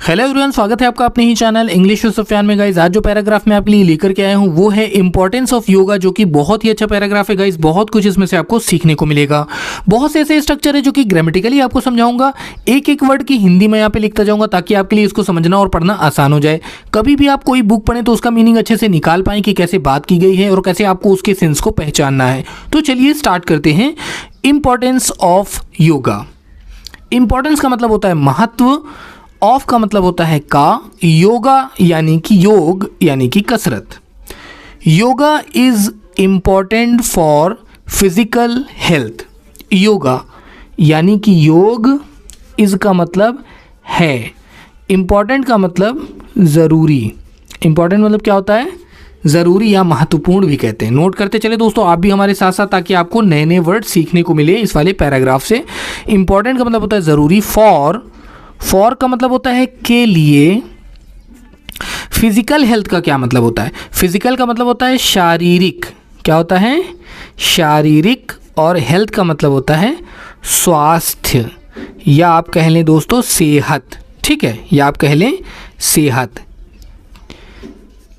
Hello everyone, स्वागत है आपका अपने ही चैनल इंग्लिश विद सुफियान में। गाइज आज जो पैराग्राफ मैं आपके लिए लेकर के आया हूँ वो है इंपॉर्टेंस ऑफ योगा, जो कि बहुत ही अच्छा पैराग्राफ है। गाइज बहुत कुछ इसमें से आपको सीखने को मिलेगा। बहुत से ऐसे स्ट्रक्चर है जो कि ग्रामेटिकली आपको समझाऊंगा, एक एक वर्ड की हिंदी में यहाँ पे लिखता जाऊंगा ताकि आपके लिए इसको समझना और पढ़ना आसान हो जाए। कभी भी आप कोई बुक पढ़ें तो उसका मीनिंग अच्छे से निकाल पाएं कि कैसे बात की गई है और कैसे आपको उसके सेंस को पहचानना है। तो चलिए स्टार्ट करते हैं। Importance of yoga. इंपॉर्टेंस का मतलब होता है महत्व, ऑफ का मतलब होता है का, योगा यानी कि योग यानी कि कसरत। Yoga is important for physical health. Yoga यानी कि योग, इज का मतलब है, इम्पॉर्टेंट का मतलब ज़रूरी। इम्पॉर्टेंट मतलब क्या होता है? ज़रूरी या महत्वपूर्ण भी कहते हैं। नोट करते चले दोस्तों आप भी हमारे साथ साथ, ताकि आपको नए नए वर्ड सीखने को मिले इस वाले पैराग्राफ से। इम्पॉर्टेंट का मतलब होता है ज़रूरी। फॉर का मतलब होता है के लिए। फिजिकल हेल्थ का क्या मतलब होता है? फिजिकल का मतलब होता है शारीरिक। क्या होता है? शारीरिक। और हेल्थ का मतलब होता है स्वास्थ्य, या आप कह लें दोस्तों सेहत। ठीक है, या आप कह लें सेहत।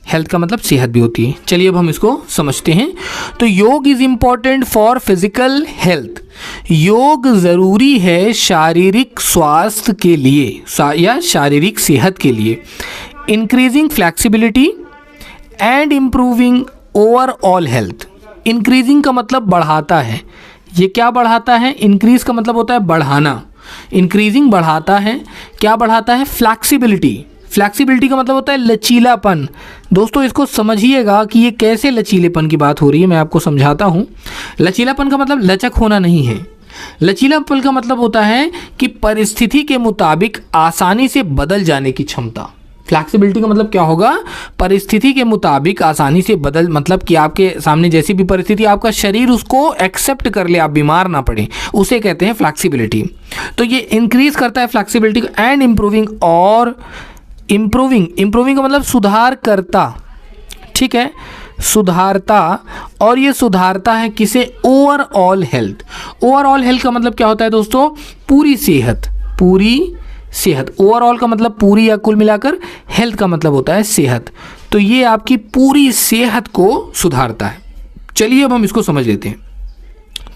हेल्थ का मतलब सेहत भी होती है। चलिए अब हम इसको समझते हैं। तो योग is important for physical health. योग ज़रूरी है शारीरिक स्वास्थ्य के लिए या शारीरिक सेहत के लिए। Increasing flexibility and improving overall health. Increasing का मतलब बढ़ाता है। ये क्या बढ़ाता है? इंक्रीज का मतलब होता है बढ़ाना। इंक्रीजिंग बढ़ाता है। क्या बढ़ाता है? फ्लैक्सिबिलिटी। फ्लैक्सिबिलिटी का मतलब होता है लचीलापन। दोस्तों इसको समझिएगा कि ये कैसे लचीलेपन की बात हो रही है, मैं आपको समझाता हूँ। लचीलापन का मतलब लचक होना नहीं है। लचीलापन का मतलब होता है कि परिस्थिति के मुताबिक आसानी से बदल जाने की क्षमता। फ्लैक्सिबिलिटी का मतलब क्या होगा? परिस्थिति के मुताबिक आसानी से बदल, मतलब कि आपके सामने जैसी भी परिस्थिति, आपका शरीर उसको एक्सेप्ट कर ले, आप बीमार ना पड़े, उसे कहते हैं फ्लैक्सिबिलिटी। तो ये इंक्रीज करता है फ्लैक्सिबिलिटी को। एंड इम्प्रूविंग, और इम्प्रूविंग का मतलब सुधार करता। ठीक है, सुधारता। और ये सुधारता है किसे? Overall health. ओवरऑल हेल्थ का मतलब क्या होता है दोस्तों? पूरी सेहत। पूरी सेहत। ओवरऑल का मतलब पूरी या कुल मिलाकर, हेल्थ का मतलब होता है सेहत। तो ये आपकी पूरी सेहत को सुधारता है। चलिए अब हम इसको समझ लेते हैं।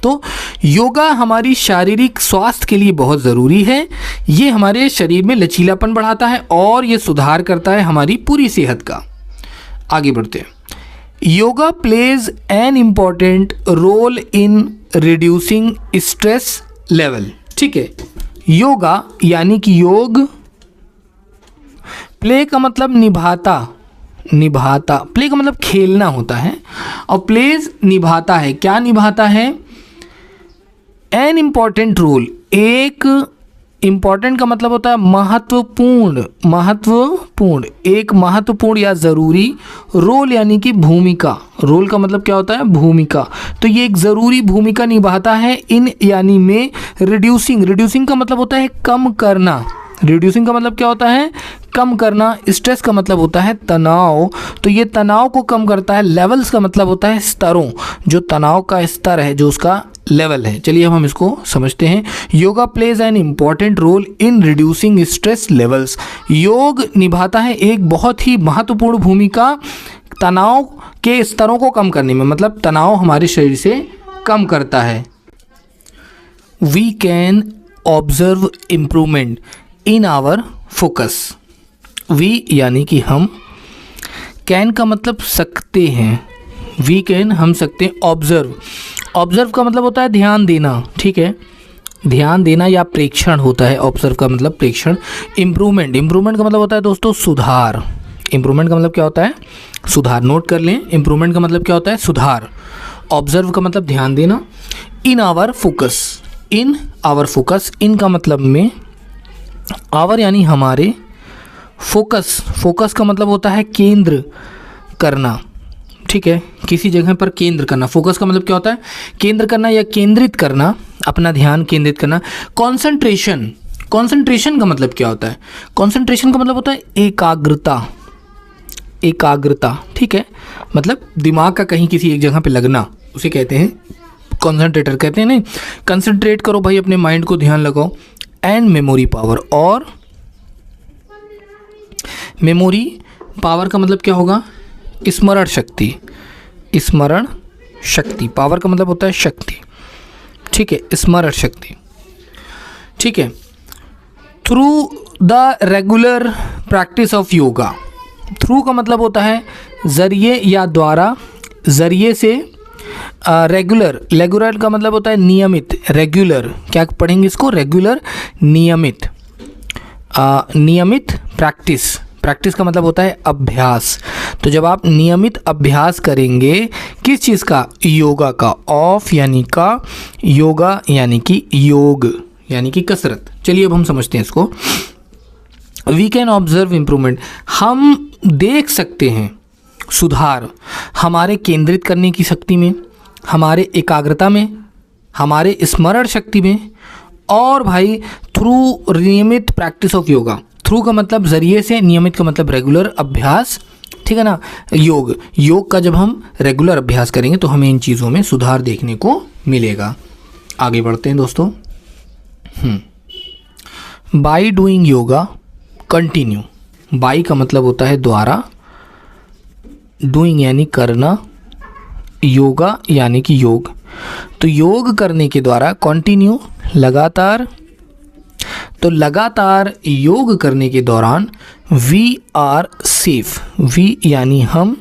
तो योगा हमारी शारीरिक स्वास्थ्य के लिए बहुत ज़रूरी है। ये हमारे शरीर में लचीलापन बढ़ाता है और ये सुधार करता है हमारी पूरी सेहत का। आगे बढ़ते हैं। Yoga plays an important role in reducing stress level. ठीक है, योगा यानी कि योग, प्ले का मतलब निभाता। प्ले का मतलब खेलना होता है, और प्लेज निभाता है। क्या निभाता है? An important role. एक इम्पॉर्टेंट का मतलब होता है महत्वपूर्ण। एक महत्वपूर्ण या ज़रूरी। रोल यानी कि भूमिका। रोल का मतलब क्या होता है? भूमिका। तो ये एक ज़रूरी भूमिका निभाता है इन यानी में रिड्यूसिंग का मतलब होता है कम करना। रिड्यूसिंग का मतलब क्या होता है? कम करना। स्ट्रेस का मतलब होता है तनाव, तो ये तनाव को कम करता है। लेवल्स का मतलब होता है स्तरों, जो तनाव का स्तर है, जो उसका लेवल है। चलिए अब हम इसको समझते हैं। Yoga plays an important role in reducing stress levels. योग निभाता है एक बहुत ही महत्वपूर्ण भूमिका तनाव के स्तरों को कम करने में, मतलब तनाव हमारे शरीर से कम करता है। We can observe improvement in our focus. We यानी कि हम, कैन का मतलब सकते हैं, वी कैन हम सकते हैं। ऑब्जर्व का मतलब होता है ध्यान देना। ठीक है, ध्यान देना या प्रेक्षण होता है। ऑब्जर्व का मतलब प्रेक्षण। इम्प्रूवमेंट का मतलब होता है दोस्तों सुधार। इम्प्रूवमेंट का मतलब क्या होता है? सुधार। नोट कर लें, इम्प्रूवमेंट का मतलब क्या होता है? सुधार। ऑब्जर्व का मतलब ध्यान देना। इन आवर फोकस। इन का मतलब में, आवर यानी हमारे, फोकस का मतलब होता है केंद्र करना। ठीक है, किसी जगह पर केंद्र करना। फोकस का मतलब क्या होता है? केंद्र करना या केंद्रित करना, अपना ध्यान केंद्रित करना। कंसंट्रेशन का मतलब क्या होता है? कंसंट्रेशन का मतलब होता है एकाग्रता। ठीक है, मतलब दिमाग का कहीं किसी एक जगह पे लगना, उसे कहते हैं कंसंट्रेटर। कहते हैं नहीं, कंसंट्रेट करो भाई, अपने माइंड को ध्यान लगाओ। एंड मेमोरी पावर, और मेमोरी, पावर का मतलब क्या होगा? स्मरण शक्ति, स्मरण शक्ति, पावर का मतलब होता है शक्ति, ठीक है, स्मरण शक्ति, ठीक है। Through the regular practice of yoga, through का मतलब होता है ज़रिए या द्वारा, ज़रिए से, रेगुलर, रेगुलर का मतलब होता है नियमित, रेगुलर क्या पढ़ेंगे इसको? रेगुलर, नियमित, नियमित प्रैक्टिस, प्रैक्टिस का मतलब होता है अभ्यास। तो जब आप नियमित अभ्यास करेंगे किस चीज़ का? योगा का, ऑफ यानी का, योगा यानी कि योग यानी कि कसरत। चलिए अब हम समझते हैं इसको। वी कैन ऑब्जर्व इम्प्रूवमेंट, हम देख सकते हैं सुधार हमारे केंद्रित करने की शक्ति में, हमारे एकाग्रता में, हमारे स्मरण शक्ति में, और भाई थ्रू नियमित प्रैक्टिस ऑफ योगा, थ्रू का मतलब ज़रिए से, नियमित का मतलब रेगुलर अभ्यास, ठीक है ना। योग, योग का जब हम रेगुलर अभ्यास करेंगे तो हमें इन चीज़ों में सुधार देखने को मिलेगा। आगे बढ़ते हैं दोस्तों। By doing yoga continue, by का मतलब होता है द्वारा, डूइंग यानी करना, योगा यानी कि योग, तो योग करने के द्वारा, कंटिन्यू लगातार, तो लगातार योग करने के दौरान वी आर सेफ, वी यानी हम,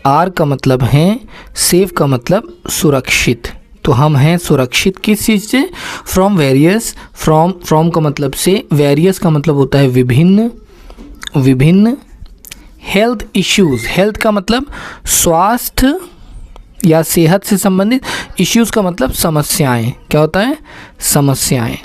आर का मतलब हैं, सेफ का मतलब सुरक्षित, तो हम हैं सुरक्षित किस चीज़ से? फ्रॉम वेरियस, फ्रॉम का मतलब से, वेरियस का मतलब होता है विभिन्न, विभिन्न, हेल्थ इश्यूज़, हेल्थ का मतलब स्वास्थ्य या सेहत से संबंधित, इश्यूज़ का मतलब समस्याएं, क्या होता है? समस्याएं,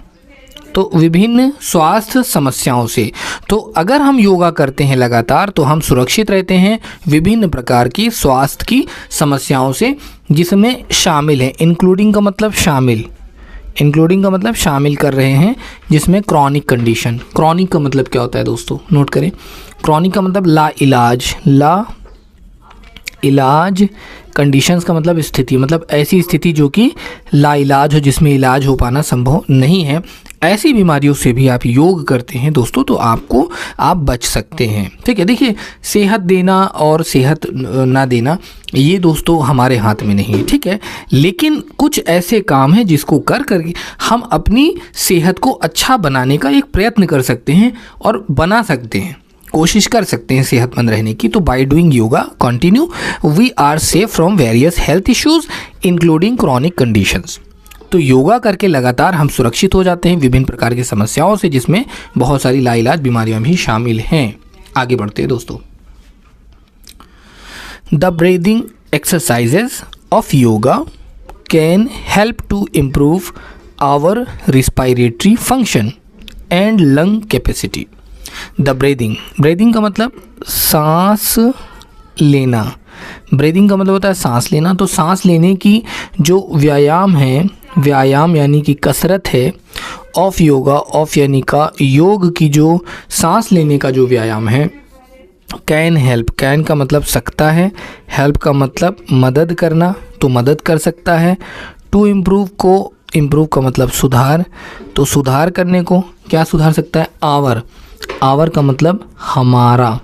तो विभिन्न स्वास्थ्य समस्याओं से। तो अगर हम योगा करते हैं लगातार तो हम सुरक्षित रहते हैं विभिन्न प्रकार की स्वास्थ्य की समस्याओं से, जिसमें शामिल है, इंक्लूडिंग का मतलब शामिल, इंक्लूडिंग का मतलब शामिल कर रहे हैं, जिसमें क्रॉनिक कंडीशन, क्रॉनिक का मतलब क्या होता है दोस्तों? नोट करें, क्रॉनिक का मतलब ला इलाज, ला इलाज, कंडीशंस का मतलब स्थिति, मतलब ऐसी स्थिति जो कि लाइलाज हो, जिसमें इलाज हो पाना संभव नहीं है, ऐसी बीमारियों से भी आप योग करते हैं दोस्तों तो आप बच सकते हैं, ठीक है। देखिए, सेहत देना और सेहत ना देना ये दोस्तों हमारे हाथ में नहीं है, ठीक है, लेकिन कुछ ऐसे काम हैं जिसको कर हम अपनी सेहत को अच्छा बनाने का एक प्रयत्न कर सकते हैं और बना सकते हैं, कोशिश कर सकते हैं सेहतमंद रहने की। तो by doing yoga continue we are safe from various health issues including chronic conditions. तो योगा करके लगातार हम सुरक्षित हो जाते हैं विभिन्न प्रकार की समस्याओं से, जिसमें बहुत सारी लाइलाज बीमारियां भी शामिल हैं। आगे बढ़ते हैं दोस्तों। The breathing exercises of yoga can help to improve our respiratory function and lung capacity. The breathing, breathing का मतलब सांस लेना, ब्रीदिंग का मतलब होता है सांस लेना, तो सांस लेने की जो व्यायाम है, व्यायाम यानी कि कसरत है, ऑफ योगा, ऑफ यानी का योग की जो सांस लेने का जो व्यायाम है, कैन हेल्प, कैन का मतलब सकता है, हेल्प का मतलब मदद करना, तो मदद कर सकता है, टू इम्प्रूव को, इम्प्रूव का मतलब सुधार, तो सुधार करने को क्या सुधार सकता है? आवर, आवर का मतलब हमारा,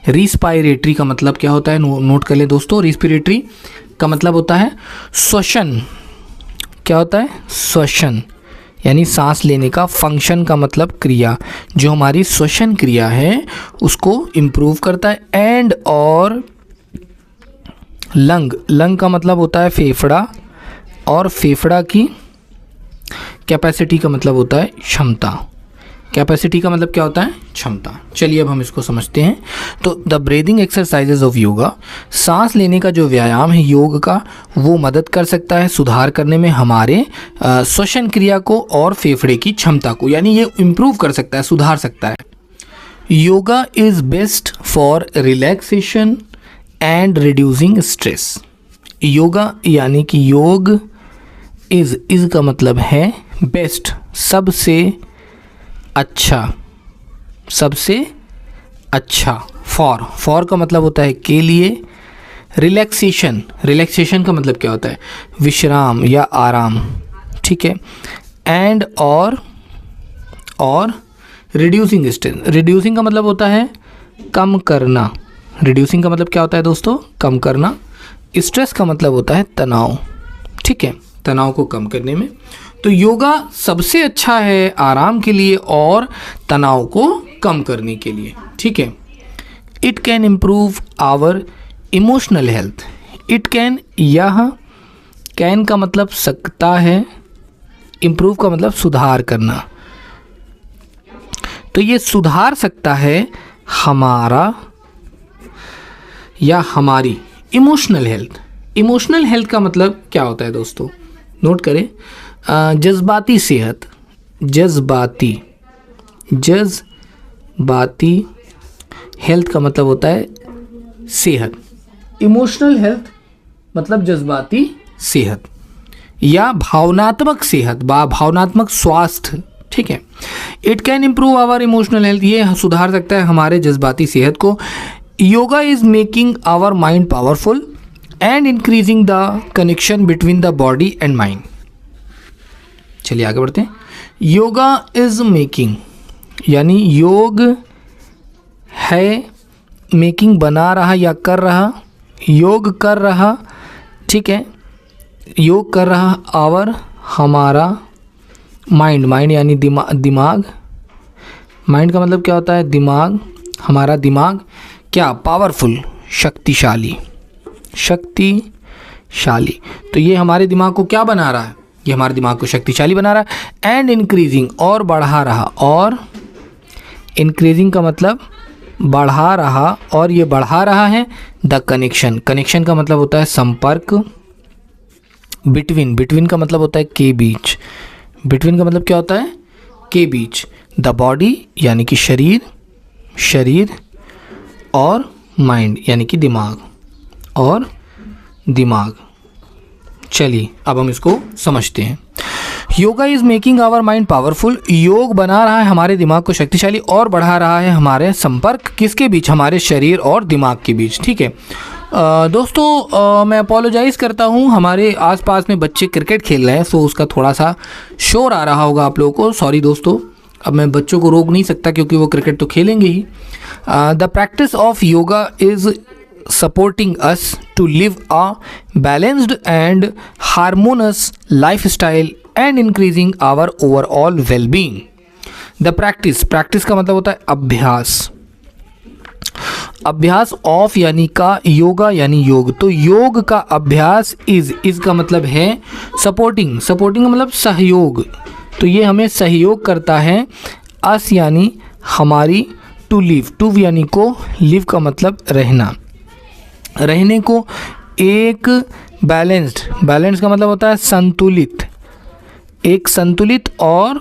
रिस्पायरेटरी का मतलब क्या होता है? नोट कर ले दोस्तों, रिस्पिरेटरी का मतलब होता है श्वसन, क्या होता है? श्वसन यानी सांस लेने का, फंक्शन का मतलब क्रिया, जो हमारी श्वसन क्रिया है उसको इम्प्रूव करता है, एंड और लंग, लंग का मतलब होता है फेफड़ा, और फेफड़ा की कैपेसिटी का मतलब होता है क्षमता, कैपेसिटी का मतलब क्या होता है? क्षमता। चलिए अब हम इसको समझते हैं। तो the breathing exercises of yoga, सांस लेने का जो व्यायाम है योग का, वो मदद कर सकता है सुधार करने में हमारे श्वसन क्रिया को और फेफड़े की क्षमता को, यानी ये इम्प्रूव कर सकता है, सुधार सकता है। Yoga is best for relaxation and reducing stress. Yoga यानी कि योग, इज़ का मतलब है बेस्ट, सबसे अच्छा, सबसे अच्छा, फॉर का मतलब होता है के लिए, रिलैक्सेशन, रिलैक्सेशन का मतलब क्या होता है? विश्राम या आराम, ठीक है, एंड और रिड्यूसिंग स्ट्रेस, रिड्यूसिंग का मतलब होता है कम करना, रिड्यूसिंग का मतलब क्या होता है दोस्तों, कम करना। स्ट्रेस का मतलब होता है तनाव, ठीक है, तनाव को कम करने में। तो योगा सबसे अच्छा है आराम के लिए और तनाव को कम करने के लिए, ठीक है। It can improve our emotional health, it can, यह कैन का मतलब सकता है, इम्प्रूव का मतलब सुधार करना, तो ये सुधार सकता है हमारा या हमारी इमोशनल हेल्थ। इमोशनल हेल्थ का मतलब क्या होता है दोस्तों, नोट करें, जज्बाती सेहत, जज्बाती हेल्थ का मतलब होता है सेहत, इमोशनल हेल्थ मतलब जज्बाती सेहत या भावनात्मक सेहत, भावनात्मक स्वास्थ्य, ठीक है। It can improve our emotional health, ये सुधार सकता है हमारे जज्बाती सेहत को। Yoga is making our mind powerful and increasing the connection between the body and mind. चलिए आगे बढ़ते हैं। योगा इज मेकिंग, यानी योग है, मेकिंग बना रहा या कर रहा, योग कर रहा, ठीक है, योग कर रहा आवर हमारा माइंड, माइंड यानी दिमाग, माइंड का मतलब क्या होता है, दिमाग, हमारा दिमाग क्या, पावरफुल, शक्तिशाली, शक्तिशाली। तो ये हमारे दिमाग को क्या बना रहा है, ये हमारे दिमाग को शक्तिशाली बना रहा है। एंड इंक्रीजिंग, और बढ़ा रहा, और इंक्रीजिंग का मतलब बढ़ा रहा, और ये बढ़ा रहा है द कनेक्शन, कनेक्शन का मतलब होता है संपर्क, बिटवीन, बिटवीन का मतलब होता है के बीच, बिटवीन का मतलब क्या होता है, के बीच, द बॉडी यानी कि शरीर, शरीर और माइंड यानी कि दिमाग, और दिमाग। चलिए अब हम इसको समझते हैं। Yoga is making our mind powerful, योग बना रहा है हमारे दिमाग को शक्तिशाली और बढ़ा रहा है हमारे संपर्क किसके बीच, हमारे शरीर और दिमाग के बीच, ठीक है। दोस्तों मैं अपोलोजाइज़ करता हूँ, हमारे आसपास में बच्चे क्रिकेट खेल रहे हैं, सो उसका थोड़ा सा शोर आ रहा होगा आप लोगों को, सॉरी दोस्तों। अब मैं बच्चों को रोक नहीं सकता क्योंकि वो क्रिकेट तो खेलेंगे ही। The practice of yoga is supporting us to live a balanced and harmonious lifestyle and increasing our overall well-being. The practice का मतलब होता है अभ्यास, अभ्यास ऑफ यानी का, योगा यानी योग, तो योग का अभ्यास इज का मतलब है सपोर्टिंग, सपोर्टिंग का मतलब सहयोग, तो ये हमें सहयोग करता है। अस यानी हमारी, टू लिव, टू यानी को, लिव का मतलब रहना, रहने को, एक बैलेंस्ड, बैलेंस का मतलब होता है संतुलित, एक संतुलित, और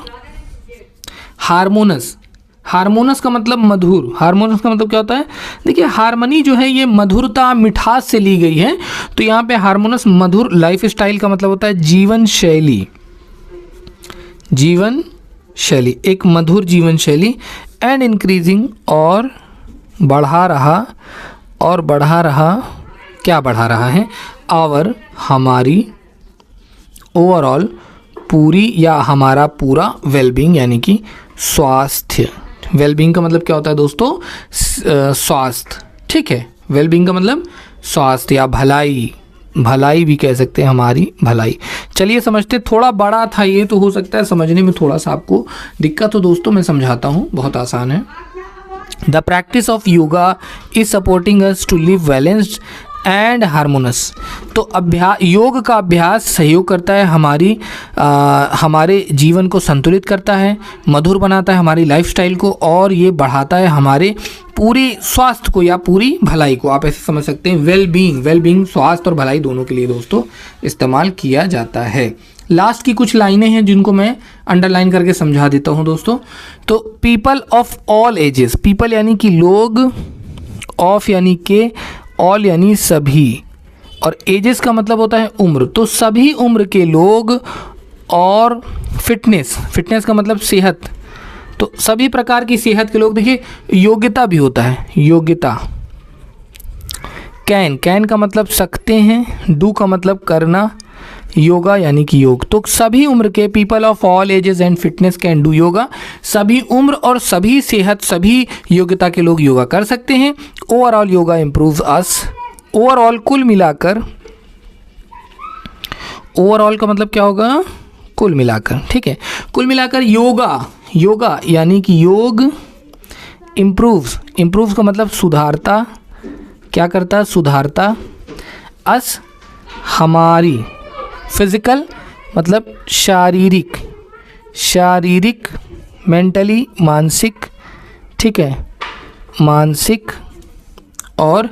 हार्मोनस, हार्मोनस का मतलब मधुर, हार्मोनस का मतलब क्या होता है, देखिए हार्मनी जो है ये मधुरता, मिठास से ली गई है, तो यहाँ पे हार्मोनस मधुर, लाइफ स्टाइल का मतलब होता है जीवन शैली, जीवन शैली, एक मधुर जीवन शैली। एंड इंक्रीजिंग, और बढ़ा रहा, और बढ़ा रहा, क्या बढ़ा रहा है, आवर हमारी, ओवरऑल पूरी या हमारा पूरा, वेलबींग यानी कि स्वास्थ्य, वेलबींग का मतलब क्या होता है दोस्तों, स्वास्थ्य, ठीक है, वेलबींग का मतलब स्वास्थ्य या भलाई, भलाई भी कह सकते हैं, हमारी भलाई। चलिए समझते, थोड़ा बड़ा था ये, तो हो सकता है समझने में थोड़ा सा आपको दिक्कत हो दोस्तों, मैं समझाता हूँ, बहुत आसान है। The practice of yoga is supporting us to live balanced and harmonious. तो अभ्यास, योग का अभ्यास सहयोग करता है हमारे जीवन को संतुलित करता है, मधुर बनाता है हमारी लाइफस्टाइल को, और ये बढ़ाता है हमारे पूरे स्वास्थ्य को या पूरी भलाई को, आप ऐसे समझ सकते हैं। वेलबींग, वेलबींग स्वास्थ्य और भलाई दोनों के लिए दोस्तों इस्तेमाल किया जाता है। लास्ट की कुछ लाइनें हैं जिनको मैं अंडरलाइन करके समझा देता हूं दोस्तों। तो people of all ages, people यानी कि लोग, ऑफ यानी के, ऑल यानी सभी, और एजेस का मतलब होता है उम्र, तो सभी उम्र के लोग, और फिटनेस, फिटनेस का मतलब सेहत, तो सभी प्रकार की सेहत के लोग। देखिए योग्यता भी होता है, योग्यता, कैन, कैन का मतलब सकते हैं, डू का मतलब करना योगा यानी कि योग। तो सभी उम्र के people of all ages and fitness can do yoga. सभी उम्र और सभी सेहत, सभी योग्यता के लोग योगा कर सकते हैं। ओवरऑल योगा इम्प्रूव्स अस। ओवरऑल कुल मिलाकर, ओवरऑल का मतलब क्या होगा? कुल मिलाकर, ठीक है। कुल मिलाकर योगा यानी कि योग इम्प्रूव्स का मतलब सुधारता, क्या करता? सुधारता। अस हमारी, फिजिकल मतलब शारीरिक, मेंटली मानसिक, ठीक है, मानसिक और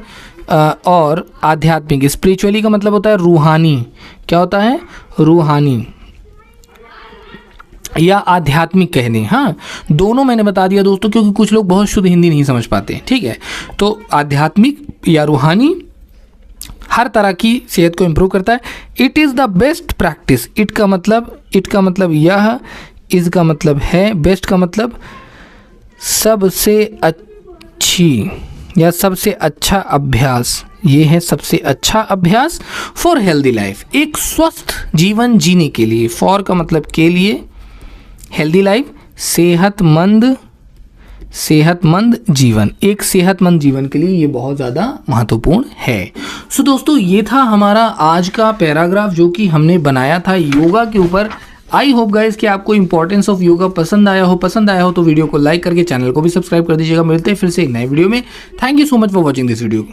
आध्यात्मिक। स्पिरिचुअली का मतलब होता है रूहानी। क्या होता है? रूहानी या आध्यात्मिक कह दें। हाँ, दोनों मैंने बता दिया दोस्तों, क्योंकि कुछ लोग बहुत शुद्ध हिंदी नहीं समझ पाते, ठीक है। तो आध्यात्मिक या रूहानी हर तरह की सेहत को इम्प्रूव करता है। It is the best practice. It का मतलब यह, इज का मतलब है, बेस्ट का मतलब सबसे अच्छी या सबसे अच्छा अभ्यास। ये है सबसे अच्छा अभ्यास फॉर हेल्दी लाइफ, एक स्वस्थ जीवन जीने के लिए। फॉर का मतलब के लिए, हेल्दी लाइफ सेहतमंद जीवन, एक सेहतमंद जीवन के लिए ये बहुत ज़्यादा महत्वपूर्ण है। सो दोस्तों, ये था हमारा आज का पैराग्राफ जो कि हमने बनाया था योगा के ऊपर। आई होप गाइस कि आपको इंपॉर्टेंस ऑफ योगा पसंद आया हो तो वीडियो को लाइक करके चैनल को भी सब्सक्राइब कर दीजिएगा। मिलते हैं फिर से एक नए वीडियो में। Thank you so much for watching this video.